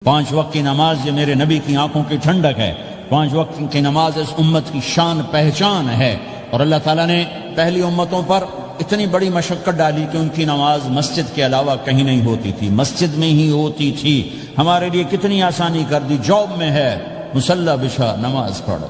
5 وقت کی نماز یہ میرے نبی کی آنکھوں کی ٹھنڈک ہے، 5 وقت کی نماز اس امت کی شان پہچان ہے۔ اور اللہ تعالیٰ نے پہلی امتوں پر اتنی بڑی مشقت ڈالی کہ ان کی نماز مسجد کے علاوہ کہیں نہیں ہوتی تھی، مسجد میں ہی ہوتی تھی۔ ہمارے لیے کتنی آسانی کر دی، جاب میں ہے مصلی بچھا نماز پڑھو،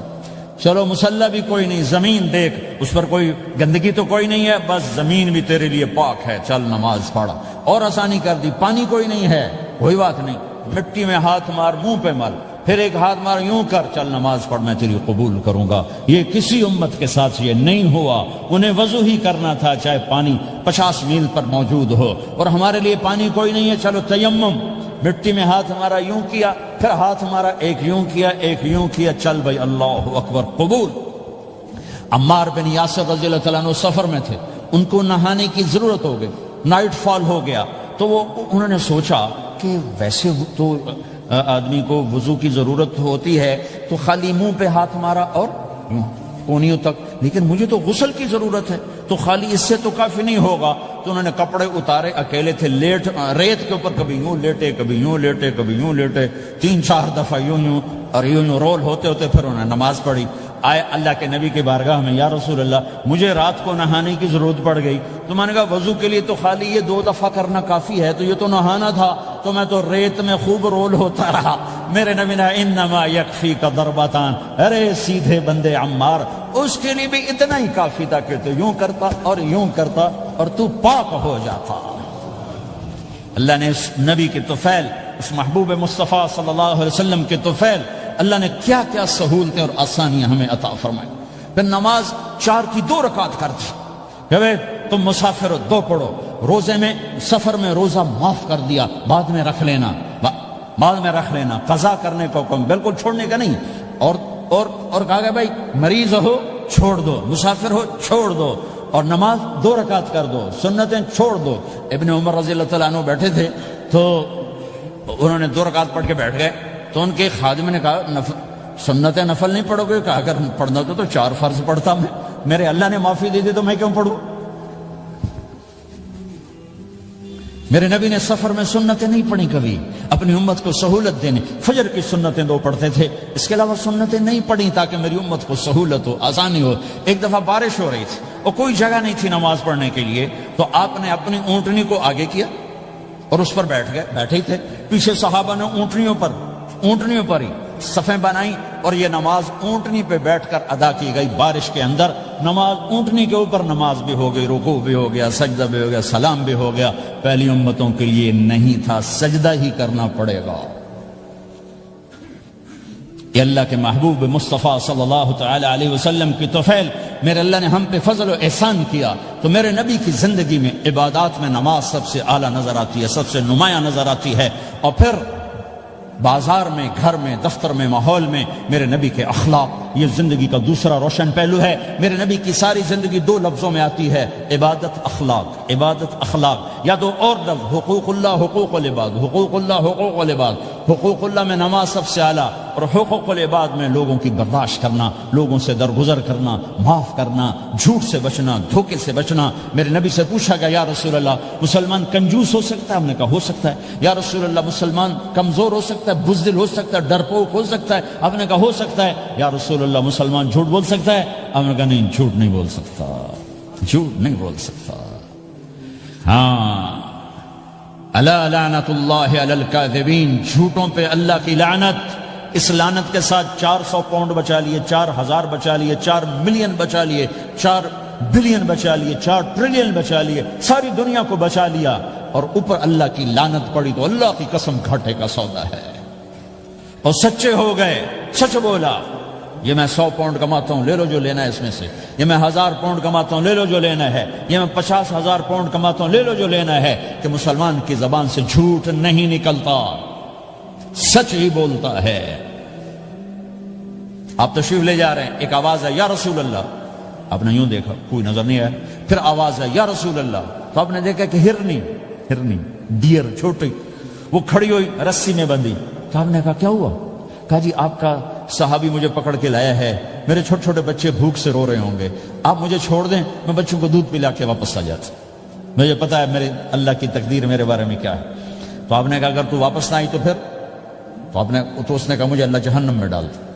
چلو مصلی بھی کوئی نہیں، زمین دیکھ اس پر کوئی گندگی تو کوئی نہیں ہے، بس زمین بھی تیرے لیے پاک ہے، چل نماز پڑھا۔ اور آسانی کر دی، پانی کوئی نہیں ہے، کوئی بات نہیں، مٹی میں ہاتھ مار، منہ پہ مل، پھر ایک ہاتھ مار، یوں کر، چل نماز پڑھ، میں تیری قبول کروں گا۔ یہ کسی امت کے ساتھ یہ نہیں ہوا، انہیں وضو ہی کرنا تھا چاہے پانی 50 میل پر موجود ہو۔ اور ہمارے لیے پانی کوئی نہیں ہے، چلو تیمم، مٹی میں ہاتھ ہمارا یوں کیا، پھر ہاتھ ہمارا ایک یوں کیا، ایک یوں کیا، چل بھائی اللہ اکبر قبول۔ عمار بن یاسر رضی اللہ تعالیٰ عنہ سفر میں تھے، ان کو نہانے کی ضرورت ہو گئی، نائٹ فال ہو گیا، تو انہوں نے سوچا کہ ویسے تو آدمی کو وضو کی ضرورت ہوتی ہے تو خالی منہ پہ ہاتھ مارا اور کونیوں تک، لیکن مجھے تو غسل کی ضرورت ہے، تو خالی اس سے تو کافی نہیں ہوگا۔ تو انہوں نے کپڑے اتارے، اکیلے تھے، ریت کے اوپر کبھی یوں لیٹے، کبھی یوں لیٹے، کبھی یوں لیٹے، 3-4 دفعہ یوں یوں اور یوں رول ہوتے ہوتے پھر انہوں نے نماز پڑھی۔ آئے اللہ کے نبی کی بارگاہ میں، یا رسول اللہ مجھے رات کو نہانے کی ضرورت پڑ گئی، تو میں نے کہا وضو کے لیے تو خالی یہ 2 دفعہ کرنا کافی ہے، تو یہ تو نہانا تھا، تو میں تو ریت میں خوب رول ہوتا رہا۔ میرے نبی نے انما یکفیک ضربتان، ارے سیدھے بندے عمار، اس کے لیے بھی اتنا ہی کافی تھا کہ تو یوں کرتا اور یوں کرتا اور تو پاک ہو جاتا۔ اللہ نے اس نبی کے طفیل، اس محبوب مصطفیٰ صلی اللہ علیہ وسلم کے طفیل، اللہ نے کیا کیا سہولتیں اور آسانیاں ہمیں عطا فرمائیں۔ پھر نماز 4 کی 2 رکعت کر دی کہ بھئی تم مسافر ہو 2 پڑھو، روزے میں سفر میں روزہ معاف کر دیا، بعد میں رکھ لینا، بعد میں رکھ لینا، قضا کرنے کا حکم، بالکل چھوڑنے کا نہیں۔ اور کہا کہ بھائی مریض ہو چھوڑ دو، مسافر ہو چھوڑ دو، اور نماز 2 رکعت کر دو، سنتیں چھوڑ دو۔ ابن عمر رضی اللہ تعالیٰ عنہ بیٹھے تھے تو انہوں نے 2 رکعت پڑھ کے بیٹھ گئے، تو ان کے خادم نے کہا سنتیں نفل نہیں پڑھو گے؟ کہا اگر پڑھنا تو 4 فرض پڑھتا میں، میرے اللہ نے معافی دے دی تو میں کیوں پڑھوں؟ میرے نبی نے سفر میں سنتیں نہیں پڑھی کبھی، اپنی امت کو سہولت دینے، فجر کی سنتیں 2 پڑھتے تھے، اس کے علاوہ سنتیں نہیں پڑھی تاکہ میری امت کو سہولت ہو، آسانی ہو۔ ایک دفعہ بارش ہو رہی تھی اور کوئی جگہ نہیں تھی نماز پڑھنے کے لیے، تو آپ نے اپنی اونٹنی کو آگے کیا اور اس پر بیٹھ گئے، بیٹھے ہی تھے، پیچھے صحابہ نے اونٹنیوں پر ہی صفیں بنائیں، اور یہ نماز اونٹنی پہ بیٹھ کر ادا کی گئی۔ بارش کے اندر نماز اونٹنی کے اوپر نماز بھی ہو گئی، رکوع بھی ہو گیا، سجدہ بھی ہو گیا، سلام بھی ہو گیا۔ پہلی امتوں کے لیے نہیں تھا، سجدہ ہی کرنا پڑے گا۔ یہ اللہ کے محبوب مصطفیٰ صلی اللہ تعالی علیہ وسلم کی طفیل، میرے اللہ نے ہم پہ فضل و احسان کیا، تو میرے نبی کی زندگی میں عبادات میں نماز سب سے اعلیٰ نظر آتی ہے، سب سے نمایاں نظر آتی ہے۔ اور پھر بازار میں، گھر میں، دفتر میں، ماحول میں میرے نبی کے اخلاق، یہ زندگی کا دوسرا روشن پہلو ہے۔ میرے نبی کی ساری زندگی 2 لفظوں میں آتی ہے، عبادت اخلاق، عبادت اخلاق، یا 2 اور لفظ، حقوق اللہ حقوق العباد، حقوق اللہ حقوق العباد۔ حقوق اللہ میں نماز سب سے اعلیٰ، اور حقوق العباد میں لوگوں کی برداشت کرنا، لوگوں سے درگزر کرنا، معاف کرنا، جھوٹ سے بچنا، دھوکے سے بچنا۔ میرے نبی سے پوچھا گیا یا رسول اللہ مسلمان کنجوس ہو سکتا ہے؟ ہم نے کہا ہو سکتا ہے۔ یا رسول اللہ مسلمان کمزور ہو سکتا ہے، بزدل ہو سکتا ہے، ڈرپوک ہو سکتا ہے؟ آپ نے کہا ہو سکتا ہے۔ یا رسول اللہ مسلمان جھوٹ بول سکتا ہے؟ آپ نے کہا نہیں، جھوٹ نہیں بول سکتا، جھوٹ نہیں بول سکتا۔ ہاں، الا لعنت اللہ علی الکاذبین، جھوٹوں پہ اللہ کی لعنت۔ اس لعنت کے ساتھ 400 پاؤنڈ بچا لیے، 4000 بچا لیے، 4 ملین بچا لیے، 4 بلین بچا لیے، 4 ٹریلین بچا لیے، ساری دنیا کو بچا لیا، اور اوپر اللہ کی لعنت پڑی تو اللہ کی قسم گھاٹے کا سودا ہے۔ اور سچے ہو گئے، سچ بولا، یہ میں 100 پاؤنڈ کماتا ہوں، لے لو جو لینا ہے اس میں سے، یہ میں 1000 پاؤنڈ کماتا ہوں، لے لو جو لینا ہے، یہ میں 50,000 پاؤنڈ کماتا ہوں، لے لو جو لینا ہے، کہ مسلمان کی زبان سے جھوٹ نہیں نکلتا، سچ ہی بولتا ہے۔ آپ تشریف لے جا رہے ہیں، ایک آواز ہے یا رسول اللہ، آپ نے یوں دیکھا کوئی نظر نہیں آیا، پھر آواز ہے یا رسول اللہ، تو آپ نے دیکھا کہ ہرنی ڈیر چھوٹی وہ کھڑی ہوئی، رسی میں بندھی، تو آپ نے کہا کیا ہوا؟ کہا جی آپ کا صحابی مجھے پکڑ کے لایا ہے، میرے چھوٹے چھوٹے بچے بھوک سے رو رہے ہوں گے، آپ مجھے چھوڑ دیں، میں بچوں کو دودھ پلا کے واپس آ جاتا، مجھے پتا ہے میرے اللہ کی تقدیر میرے بارے میں کیا ہے۔ تو آپ نے کہا اگر تو واپس نہ آئی تو پھر تو اس نے کہا مجھے اللہ جہنم میں ڈال دے.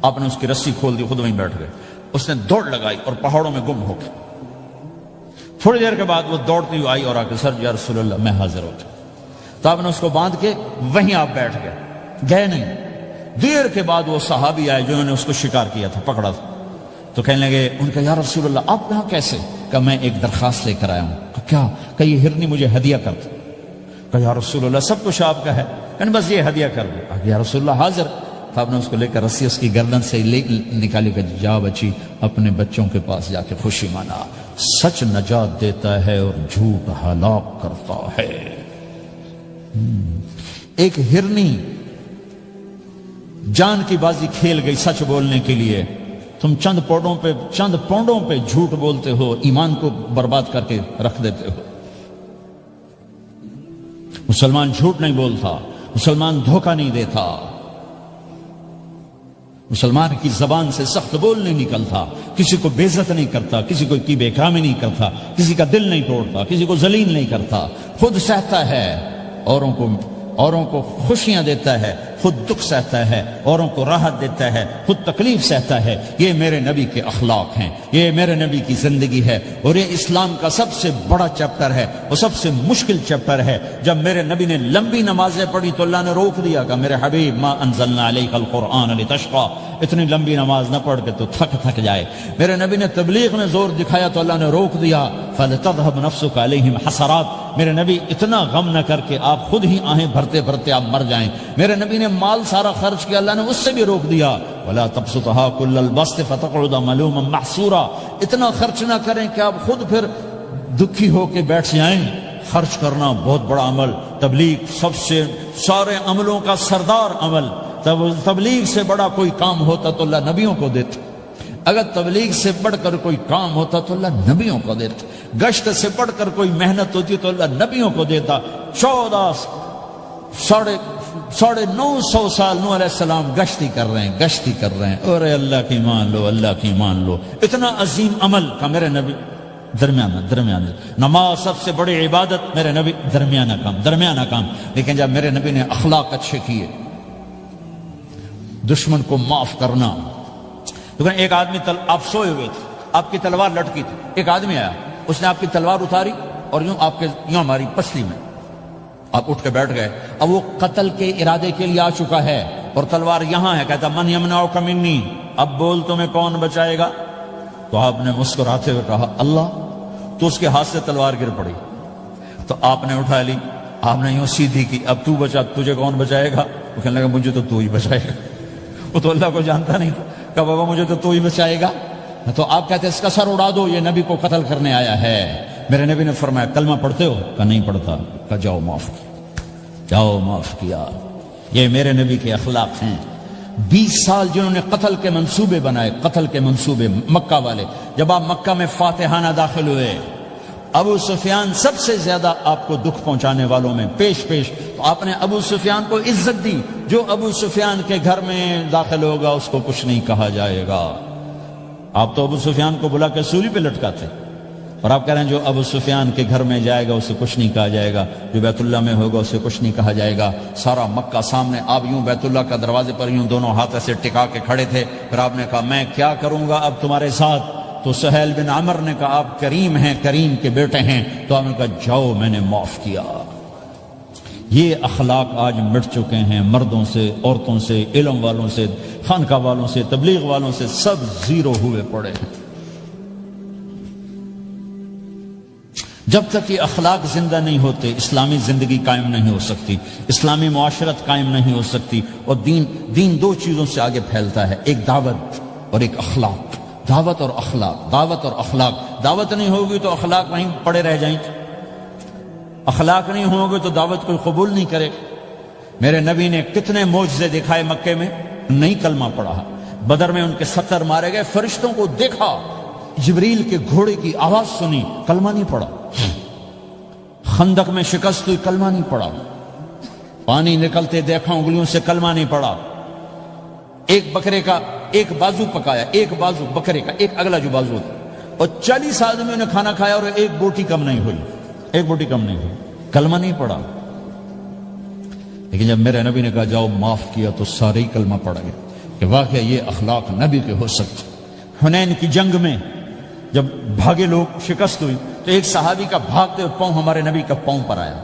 آپ نے اس کی رسی کھول دی, خود وہیں بیٹھ گئے. اس نے دوڑ لگائی اور پہاڑوں میں گم ہو گئی. تھوڑی دیر کے بعد وہ دوڑتی ہوئی آئی اور آ کے سر یا رسول اللہ میں حاضر ہو گیا. تو آپ نے اس کو باندھ کے وہیں آپ بیٹھ گئے نہیں. دیر کے بعد وہ صحابی آئے جنہوں نے اس کو شکار کیا تھا, پکڑا تھا. تو کہنے لگے, ان کا یا رسول اللہ آپ یہاں کیسے؟ کہ میں ایک درخواست لے کر آیا ہوں. کہ کیا؟ کہ یہ ہرنی مجھے ہدیہ کر دو. کہ یا رسول اللہ سب کچھ آپ کا ہے, یعنی بس یہ ہدیہ کر دو. یا رسول اللہ حاضر. تو آپ نے اس کو لے کر رسی اس کی گردن سے نکالی کہ جا بچی اپنے بچوں کے پاس جا کے خوشی منا. سچ نجات دیتا ہے اور جھوٹ ہلاک کرتا ہے. ایک ہرنی جان کی بازی کھیل گئی سچ بولنے کے لیے. تم چند پونڈوں پہ جھوٹ بولتے ہو, ایمان کو برباد کر کے رکھ دیتے ہو. مسلمان جھوٹ نہیں بولتا, مسلمان دھوکہ نہیں دیتا, مسلمان کی زبان سے سخت بول نہیں نکلتا, کسی کو بے عزت نہیں کرتا, کسی کو کی بے کامی نہیں کرتا, کسی کا دل نہیں توڑتا, کسی کو ذلیل نہیں کرتا. خود سہتا ہے, اوروں کو خوشیاں دیتا ہے, خود دکھ سہتا ہے, اوروں کو راحت دیتا ہے, خود تکلیف سہتا ہے. یہ میرے نبی کے اخلاق ہیں, یہ میرے نبی کی زندگی ہے, اور یہ اسلام کا سب سے بڑا چیپٹر ہے, وہ سب سے مشکل چیپٹر ہے. جب میرے نبی نے لمبی نمازیں پڑھی تو اللہ نے روک دیا کہ میرے حبیب ما انزلنا علیک القرآن لتشقى, اتنی لمبی نماز نہ پڑھ کے تو تھک جائے. میرے نبی نے تبلیغ میں زور دکھایا تو اللہ نے روک دیا, فلتذهب نفسك علیہم حسرات. میرے نبی اتنا غم نہ کر کے آپ خود ہی آہیں بھرتے بھرتے آپ مر جائیں. میرے نبی نے مال سارا خرچ کیا, اللہ نے اس سے بھی روک دیا. ولا تبسطها كل البسط فتقعد ملوما محسورا. اتنا خرچ نہ کریں کہ آپ خود پھر دکھی ہو کے بیٹھ جائیں. خرچ کرنا بہت بڑا عمل, تبلیغ سب سے سارے عملوں کا سردار عمل. تبلیغ سے بڑا کوئی کام ہوتا تو اللہ نبیوں کو دیتا. اگر تبلیغ سے بڑھ کر کوئی کام ہوتا تو اللہ نبیوں کو دیتا. گشت سے بڑھ کر کوئی محنت ہوتی تو اللہ نبیوں کو دیتا. 950 سال نوح علیہ السلام گشتی کر رہے ہیں, اور اللہ کی مان لو. اتنا عظیم عمل کا میرے نبی درمیانہ. نماز سب سے بڑی عبادت, میرے نبی درمیانہ کام. لیکن جب میرے نبی نے اخلاق اچھے کیے, دشمن کو معاف کرنا. لیکن ایک آدمی آپ سوئے ہوئے تھے, آپ کی تلوار لٹکی تھی, ایک آدمی آیا, اس نے آپ کی تلوار اتاری اور یوں ماری پسلی میں. آپ اٹھ کے بیٹھ گئے. اب وہ قتل کے ارادے کے لیے آ چکا ہے اور تلوار یہاں ہے. کہتا من یمنعک منی, اب بول تمہیں کون بچائے گا؟ تو آپ نے مسکراتے ہوئے کہا اللہ. تو اس کے ہاتھ سے تلوار گر پڑی. تو آپ نے اٹھا لی, آپ نے یوں سیدھی کی, اب تو بچا, تجھے کون بچائے گا؟ وہ کہنے لگا مجھے تو ہی بچائے گا. وہ تو اللہ کو جانتا نہیں تھا. کہ بابا مجھے تو ہی بچائے گا. تو آپ کہتے ہیں اس کا سر اڑا دو, یہ نبی کو قتل کرنے آیا ہے. میرے نبی نے فرمایا کلمہ پڑھتے ہو؟ کہ نہیں پڑھتا. کہ جاؤ معاف کیا. یہ میرے نبی کے اخلاق ہیں. 20 سال جنہوں نے قتل کے منصوبے بنائے, مکہ والے. جب آپ مکہ میں فاتحانہ داخل ہوئے, ابو سفیان سب سے زیادہ آپ کو دکھ پہنچانے والوں میں پیش. تو آپ نے ابو سفیان کو عزت دی. جو ابو سفیان کے گھر میں داخل ہوگا اس کو کچھ نہیں کہا جائے گا. آپ تو ابو سفیان کو بلا کے سولی پہ لٹکاتے, اور آپ کہہ رہے ہیں جو ابو سفیان کے گھر میں جائے گا اسے کچھ نہیں کہا جائے گا, جو بیت اللہ میں ہوگا اسے کچھ نہیں کہا جائے گا. سارا مکہ سامنے, آپ یوں بیت اللہ کا دروازے پر یوں دونوں ہاتھ ایسے ٹکا کے کھڑے تھے. پھر آپ نے کہا میں کیا کروں گا اب تمہارے ساتھ؟ تو سہیل بن عمر نے کہا آپ کریم ہیں, کریم کے بیٹے ہیں. تو آپ نے کہا جاؤ میں نے معاف کیا. یہ اخلاق آج مٹ چکے ہیں. مردوں سے, عورتوں سے, علم والوں سے, خانقاہ والوں سے, تبلیغ والوں سے, سب زیرو ہوئے پڑے ہیں. جب تک یہ اخلاق زندہ نہیں ہوتے اسلامی زندگی قائم نہیں ہو سکتی, اسلامی معاشرت قائم نہیں ہو سکتی. اور دین 2 چیزوں سے آگے پھیلتا ہے, ایک دعوت اور ایک اخلاق. دعوت اور اخلاق. دعوت نہیں ہوگی تو اخلاق وہیں پڑے رہ جائیں. اخلاق نہیں ہوں گے تو دعوت کوئی قبول نہیں کرے. میرے نبی نے کتنے معجزے دکھائے مکے میں, نہیں کلمہ پڑھا. بدر میں ان کے 70 مارے گئے, فرشتوں کو دیکھا, جبریل کے گھوڑے کی آواز سنی, کلمہ نہیں پڑھا. خندق میں شکست ہوئی, کلمہ نہیں پڑھا. پانی نکلتے دیکھا, انگلیوں سے کلمہ نہیں پڑھا. ایک بکرے کا ایک بازو پکایا, ایک بازو بکرے کا, ایک اگلا جو بازو تھا, اور 40 آدمیوں نے کھانا کھایا اور ایک بوٹی کم نہیں ہوئی. کلمہ نہیں پڑھا. لیکن جب میرے نبی نے کہا جاؤ معاف کیا تو سارے ہی کلمہ پڑ گئے کہ واقعہ یہ اخلاق نبی کے ہو سکتے۔ حنین کی جنگ میں جب بھاگے لوگ، شکست ہوئی، تو ایک صحابی کا بھاگتے ہوئے پاؤں ہمارے نبی کا پاؤں پر آیا،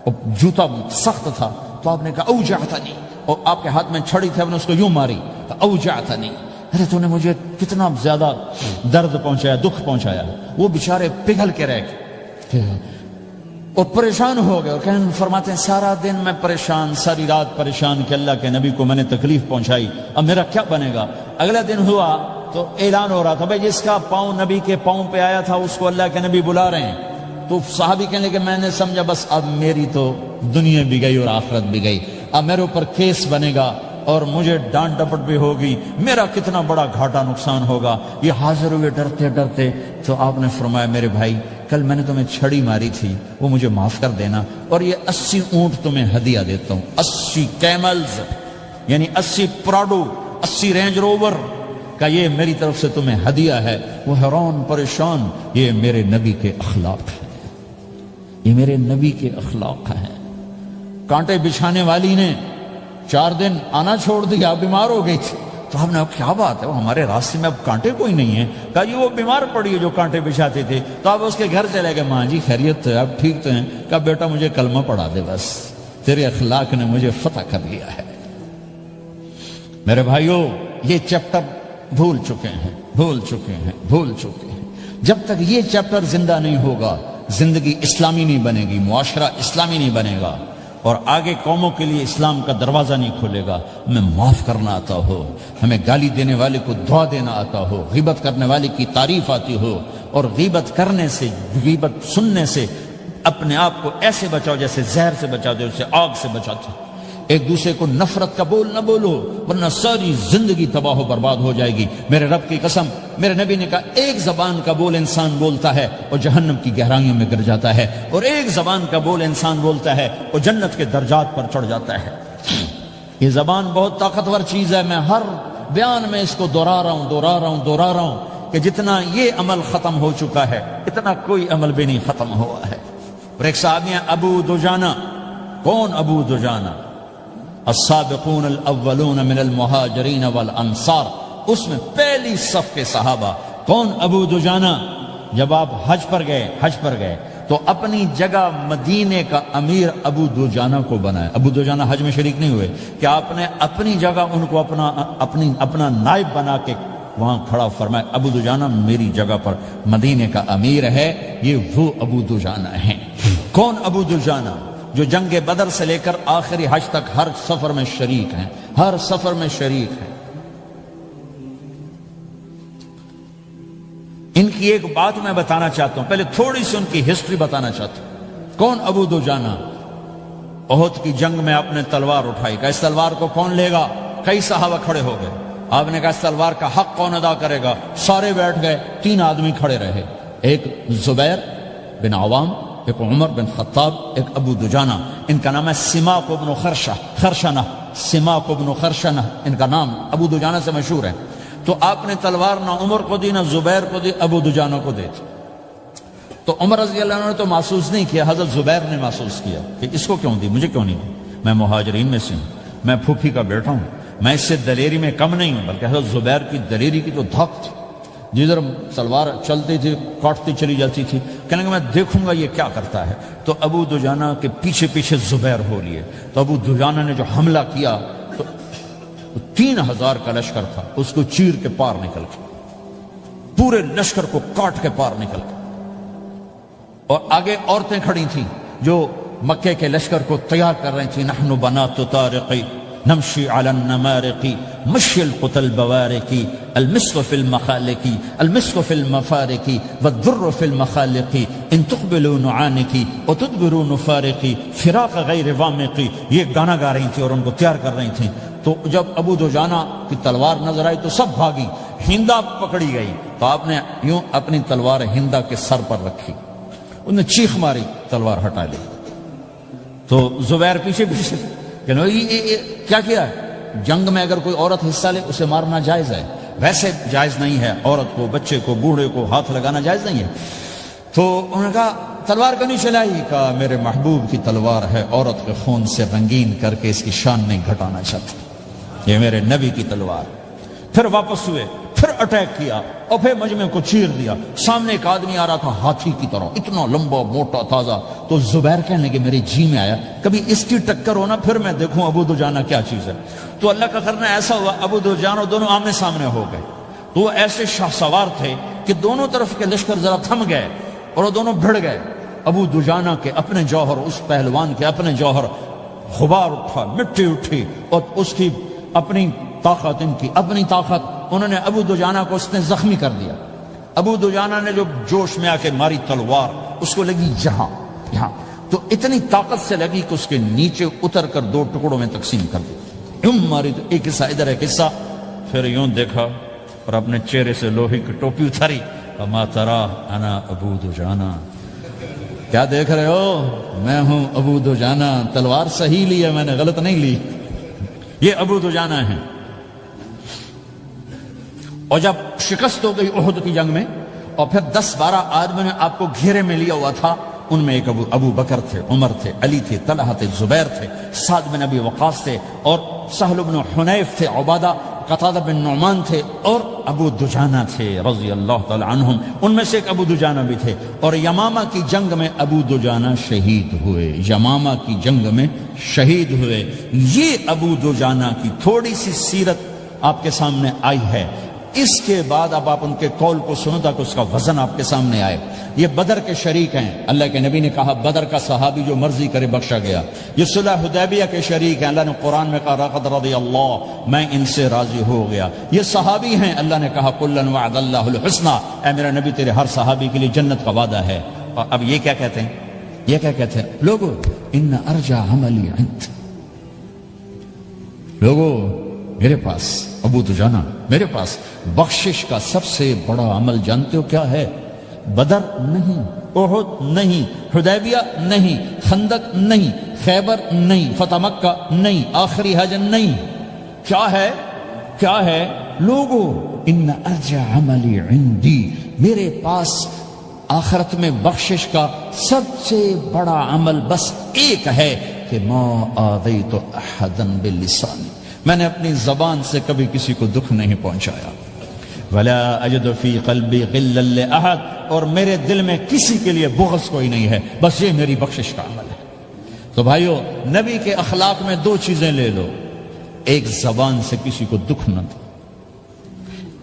اور جوتا سخت تھا، تو آپ نے کہا اوجعتنی، اور آپ کے ہاتھ میں چھڑی تھی، آپ نے اس کو یوں ماری، اوجعتنی، ارے تو نے مجھے کتنا زیادہ درد پہنچایا، دکھ پہنچایا۔ وہ بیچارے پگھل کے رہ گئے اور پریشان ہو گئے، اور فرماتے ہیں سارا دن میں پریشان، ساری رات پریشان کہ اللہ کے نبی کو میں نے تکلیف پہنچائی، اب میرا کیا بنے گا۔ اگلا دن ہوا تو اعلان ہو رہا تھا بھائی جس کا پاؤں نبی کے پاؤں پہ آیا تھا اس کو اللہ کے نبی بلا رہے ہیں۔ تو صحابی کہنے لگے میں نے سمجھا بس اب میری تو دنیا بھی گئی اور آخرت بھی گئی، اب میرے اوپر کیس بنے گا اور مجھے ڈانٹ ڈپٹ بھی ہوگی، میرا کتنا بڑا گھاٹا نقصان ہوگا۔ یہ حاضر ہوئے ڈرتے ڈرتے، تو آپ نے فرمایا میرے بھائی کل میں نے تمہیں چھڑی ماری تھی، وہ مجھے معاف کر دینا، اور یہ 80 اونٹ تمہیں ہدیہ دیتا ہوں، 80 کیملز یعنی 80 پراڈو، 80 رینج روور کا یہ میری طرف سے تمہیں ہدیہ ہے۔ وہ حیران پریشان، یہ میرے نبی کے اخلاق ہیں، یہ میرے نبی کے اخلاق ہیں۔ کانٹے بچھانے والی نے 4 دن آنا چھوڑ دیا، بیمار ہو گئی تھی، تو ہم نے کیا بات ہے، وہ ہمارے راستے میں اب کانٹے کوئی نہیں ہے، کہا جی وہ بیمار پڑی ہے جو کانٹے بچھاتے تھے، تو آپ اس کے گھر چلے گئے، ماں جی خیریت ہے، اب ٹھیک تو ہیں، کہا بیٹا مجھے کلمہ پڑھا دے، بس تیرے اخلاق نے مجھے فتح کر لیا ہے۔ میرے بھائیوں یہ چیپٹر بھول چکے ہیں، بھول چکے ہیں، بھول چکے ہیں۔ جب تک یہ چیپٹر زندہ نہیں ہوگا زندگی اسلامی نہیں بنے گی، معاشرہ اسلامی نہیں بنے گا، اور آگے قوموں کے لیے اسلام کا دروازہ نہیں کھلے گا۔ ہمیں معاف کرنا آتا ہو، ہمیں گالی دینے والے کو دعا دینا آتا ہو، غیبت کرنے والے کی تعریف آتی ہو، اور غیبت کرنے سے، غیبت سننے سے اپنے آپ کو ایسے بچاؤ جیسے زہر سے بچاتے ہو، اسے آگ سے بچاتے ہو۔ ایک دوسرے کو نفرت کا بول نہ بولو ورنہ ساری زندگی تباہ و برباد ہو جائے گی۔ میرے رب کی قسم، میرے نبی نے کہا ایک زبان کا بول انسان بولتا ہے اور جہنم کی گہرائیوں میں گر جاتا ہے، اور ایک زبان کا بول انسان بولتا ہے اور جنت کے درجات پر چڑھ جاتا ہے۔ یہ زبان بہت طاقتور چیز ہے، میں ہر بیان میں اس کو دہرا رہا ہوں کہ جتنا یہ عمل ختم ہو چکا ہے اتنا کوئی عمل بھی نہیں ختم ہوا ہے۔ اور ایک صحابی ہیں ابو دجانہ۔ کون ابو دجانہ؟ السابقون الاولون من المہاجرین والانصار، اس میں پہلی صف کے صحابہ۔ کون ابو دجانہ؟ جب آپ حج پر گئے تو اپنی جگہ مدینے کا امیر ابو دجانہ کو بنایا۔ ابو دجانہ حج میں شریک نہیں ہوئے کہ آپ نے اپنی جگہ ان کو اپنا نائب بنا کے وہاں کھڑا فرمایا ابو دجانہ میری جگہ پر مدینے کا امیر ہے، یہ وہ ابو دجانہ ہیں۔ کون ابو دجانہ؟ جو جنگ بدر سے لے کر آخری حج تک ہر سفر میں شریک ہیں، ہر سفر میں شریک ہیں۔ ان کی ایک بات میں بتانا چاہتا ہوں، پہلے تھوڑی سی ان کی ہسٹری بتانا چاہتا ہوں۔ کون ابو دجانہ؟ احد کی جنگ میں آپ نے تلوار اٹھائی، کہا اس تلوار کو کون لے گا؟ کئی صحابہ کھڑے ہو گئے۔ آپ نے کہا اس تلوار کا حق کون ادا کرے گا؟ سارے بیٹھ گئے، 3 آدمی کھڑے رہے، ایک زبیر بن عوام، ایک عمر بن خطاب، ایک ابو دجانہ۔ ان کا نام ہے سماک بن خرشنہ، سماک بن خرشنہ ان کا نام ابو دجانہ سے مشہور ہے۔ تو آپ نے تلوار نہ عمر کو دی، نہ زبیر کو دی، ابو دجانہ کو دی۔ تو عمر رضی اللہ عنہ نے تو محسوس نہیں کیا، حضرت زبیر نے محسوس کیا کہ اس کو کیوں دی، مجھے کیوں نہیں دی؟ میں مہاجرین میں سے ہوں، میں پھوپھی کا بیٹا ہوں، میں اس سے دلیری میں کم نہیں ہوں۔ بلکہ حضرت زبیر کی دلیری کی تو دھک تھی، جدھر سلوار چلتی تھی کاٹتی چلی جاتی تھی، کہنے کہ میں دیکھوں گا یہ کیا کرتا ہے۔ تو ابو دجانہ کے پیچھے پیچھے زبیر ہو لیے۔ تو ابو دجانہ نے جو حملہ کیا تو 3000 کا لشکر تھا، اس کو چیر کے پار نکل کے، پورے لشکر کو کاٹ کے پار نکل کے، اور آگے عورتیں کھڑی تھیں جو مکے کے لشکر کو تیار کر رہی تھیں۔ نحن بنات طارقی نمشی علی النمارقی مشی القتل بوارقی المسک فی المخالقی المسک فی المفارقی والذر فی المخالقی ان تقبلوا نعانقی وتدبروا نفارقی فراق غیر وامقی۔ یہ گانا گا رہی تھی اور ان کو تیار کر رہی تھیں۔ تو جب ابو دجانہ کی تلوار نظر آئی تو سب بھاگی، ہندا پکڑی گئی، تو آپ نے یوں اپنی تلوار ہندا کے سر پر رکھی، انہوں نے چیخ ماری، تلوار ہٹا لی۔ تو زبیر پیچھے پیچھے کہ کیا کیا ہے؟ جنگ میں اگر کوئی عورت حصہ لے اسے مارنا جائز ہے، ویسے جائز نہیں ہے، عورت کو، بچے کو، بوڑھے کو ہاتھ لگانا جائز نہیں ہے۔ تو انہوں نے کہا تلوار کیوں نہیں چلائی؟ کہا میرے محبوب کی تلوار ہے، عورت کے خون سے رنگین کر کے اس کی شان نہیں گھٹانا چاہتا، یہ میرے نبی کی تلوار۔ پھر واپس ہوئے، پھر اٹیک کیا اور پھر مجمع کو چیر دیا۔ سامنے ایک آدمی آ رہا تھا ہاتھی کی طرح، اتنا لمبا موٹا تازہ، تو زبیر کہنے لگے میرے جی میں آیا کبھی اس کی ٹکر ہونا پھر میں دیکھوں ابو دجانہ کیا چیز ہے۔ تو اللہ کا کرنا ایسا ہوا، ابو دجانہ دونوں آمنے سامنے ہو گئے۔ تو وہ ایسے شاہ سوار تھے کہ دونوں طرف کے لشکر ذرا تھم گئے اور وہ دونوں بھڑ گئے۔ ابو دجانہ کے اپنے جوہر، اس پہلوان کے اپنے جوہر، غبار اٹھا، مٹی اٹھی، اور اس کی اپنی طاقت، ان کی اپنی طاقت، انہوں نے ابو دجانہ کو اس نے زخمی کر دیا۔ ابو دجانہ نے جو جوش میں آ کے ماری تلوار، اس کو لگی یہاں، تو اتنی طاقت سے لگی کہ اس کے نیچے اتر کر 2 ٹکڑوں میں تقسیم کر دی۔ یوں ماری تو ایک حصہ ادھر ایک حصہ، پھر یوں دیکھا اور اپنے چہرے سے لوہے کی ٹوپی اتاری، وما ترى انا ابو دجانہ، کیا دیکھ رہے ہو؟ میں ہوں ابو دجانہ، تلوار صحیح لی ہے میں نے، غلط نہیں لی۔ یہ ابو دجانہ ہیں۔ اور جب شکست ہو گئی احد کی جنگ میں، اور پھر 10-12 آدمی نے آپ کو گھیرے میں لیا ہوا تھا، ان میں ایک ابو بکر تھے، عمر تھے، علی تھے، طلحہ تھے، زبیر تھے، سعد بن ابی وقاص تھے، اور سہل بن حنیف تھے، عبادہ قتادہ بن نعمان تھے، اور ابو دجانہ تھے رضی اللہ تعالی عنہم۔ ان میں سے ایک ابو دجانہ بھی تھے، اور یمامہ کی جنگ میں ابو دجانہ شہید ہوئے، یمامہ کی جنگ میں شہید ہوئے۔ یہ ابو دجانہ کی تھوڑی سی سیرت آپ کے سامنے آئی ہے۔ اس کے بعد اب آپ ان کے قول کو سنو تاکہ اس کا وزن آپ کے سامنے آئے۔ یہ بدر کے شریک ہیں، اللہ کے نبی نے کہا بدر کا صحابی جو مرضی کرے بخشا گیا۔ یہ صلح حدیبیہ کے شریک ہیں، اللہ نے قرآن میں کہا لقد رضی اللہ، میں ان سے راضی ہو گیا۔ یہ صحابی ہیں، اللہ نے کہا کلا وعد اللہ الحسنی، اے میرا نبی تیرے ہر صحابی کے لیے جنت کا وعدہ ہے۔ اور اب یہ کیا کہتے ہیں؟ یہ کیا کہتے ہیں لوگو؟ ان ارجع عملی عند، لوگو میرے پاس، ابو دجانہ میرے پاس بخشش کا سب سے بڑا عمل جانتے ہو کیا ہے؟ بدر نہیں، احد نہیں، حدیبیہ نہیں، خندق نہیں، خیبر نہیں، فتح مکہ نہیں، آخری حج نہیں۔ کیا ہے؟ کیا ہے لوگو؟ ان ارجع عملی عندی، میرے پاس آخرت میں بخشش کا سب سے بڑا عمل بس ایک ہے کہ ما آذیت احدا باللسان، میں نے اپنی زبان سے کبھی کسی کو دکھ نہیں پہنچایا۔ ولا اجد فی قلبی غلا لاحد، اور میرے دل میں کسی کے لیے بغض کوئی نہیں ہے، بس یہ میری بخشش کا عمل ہے۔ تو بھائیو، نبی کے اخلاق میں 2 چیزیں لے لو، ایک زبان سے کسی کو دکھ نہ دو،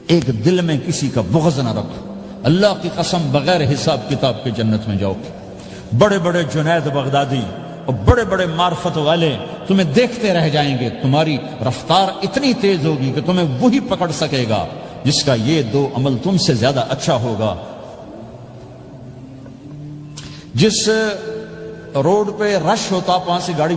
ایک دل میں کسی کا بغض نہ رکھو۔ اللہ کی قسم بغیر حساب کتاب کے جنت میں جاؤ گے۔ بڑے بڑے جنید بغدادی اور بڑے بڑے معرفت والے تمہیں دیکھتے رہ جائیں گے، تمہاری رفتار اتنی تیز ہوگی کہ تمہیں وہی پکڑ سکے گا جس کا یہ 2 عمل تم سے زیادہ اچھا ہوگا۔ جس روڈ پہ رش ہوتا آپ وہاں سے گاڑی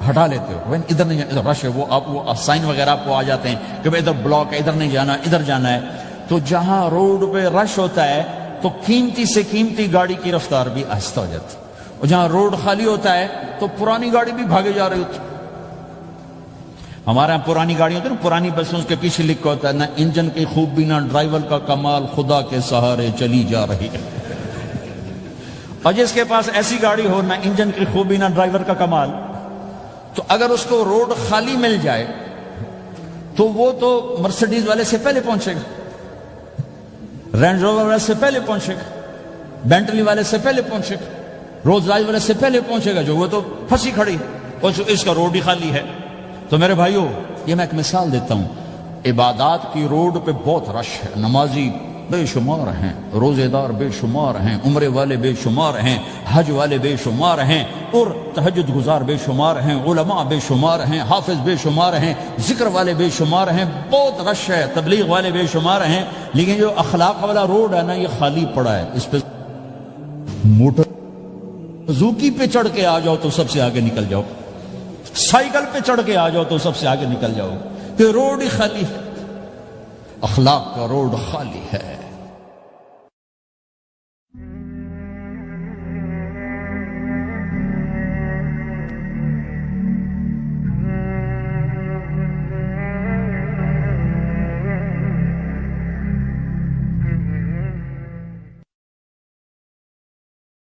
ہٹا لیتے ہو، ادھر نہیں ادھر رش ہے، وہ آپ وہ سائن وغیرہ آپ کو آ جاتے ہیں کہ ادھر بلاک ہے، ادھر نہیں جانا، ادھر جانا ہے۔ تو جہاں روڈ پہ رش ہوتا ہے تو قیمتی سے قیمتی گاڑی کی رفتار بھی آہستہ ہو جاتی ہے، اور جہاں روڈ خالی ہوتا ہے تو پرانی گاڑی بھی بھاگے جا رہی ہوتی۔ ہمارے یہاں پرانی گاڑی ہوتی ہے نا، پرانی بسوں کے پیچھے لکھا ہوتا ہے نہ انجن کی خوبی نہ ڈرائیور کا کمال، خدا کے سہارے چلی جا رہی ہے۔ اور جس کے پاس ایسی گاڑی ہو، نہ انجن کی خوبی نہ ڈرائیور کا کمال، تو اگر اس کو روڈ خالی مل جائے تو وہ تو مرسیڈیز والے سے پہلے پہنچے گا، رینج روور والے سے پہلے پہنچے گا، بینٹلی والے سے پہلے پہنچے گا، روز رائج والے سے پہلے پہنچے گا، جو وہ تو پھنسی کھڑی اور اس کا روڈ ہی خالی ہے۔ تو میرے بھائیو، یہ میں ایک مثال دیتا ہوں، عبادات کی روڈ پہ بہت رش ہے، نمازی بے شمار ہیں، روزے دار بے شمار ہیں، عمرے والے بے شمار ہیں، حج والے بے شمار ہیں، اور تہجد گزار بے شمار ہیں، علماء بے شمار ہیں، حافظ بے شمار ہیں، ذکر والے بے شمار ہیں، بہت رش ہے، تبلیغ والے بے شمار ہیں، لیکن جو اخلاق والا روڈ ہے نا، یہ خالی پڑا ہے۔ اس پہ موٹر زوکی پہ چڑھ کے آ جاؤ تو سب سے آگے نکل جاؤ، سائیکل پہ چڑھ کے آ جاؤ تو سب سے آگے نکل جاؤ، کہ روڈ ہی خالی ہے، اخلاق کا روڈ خالی ہے۔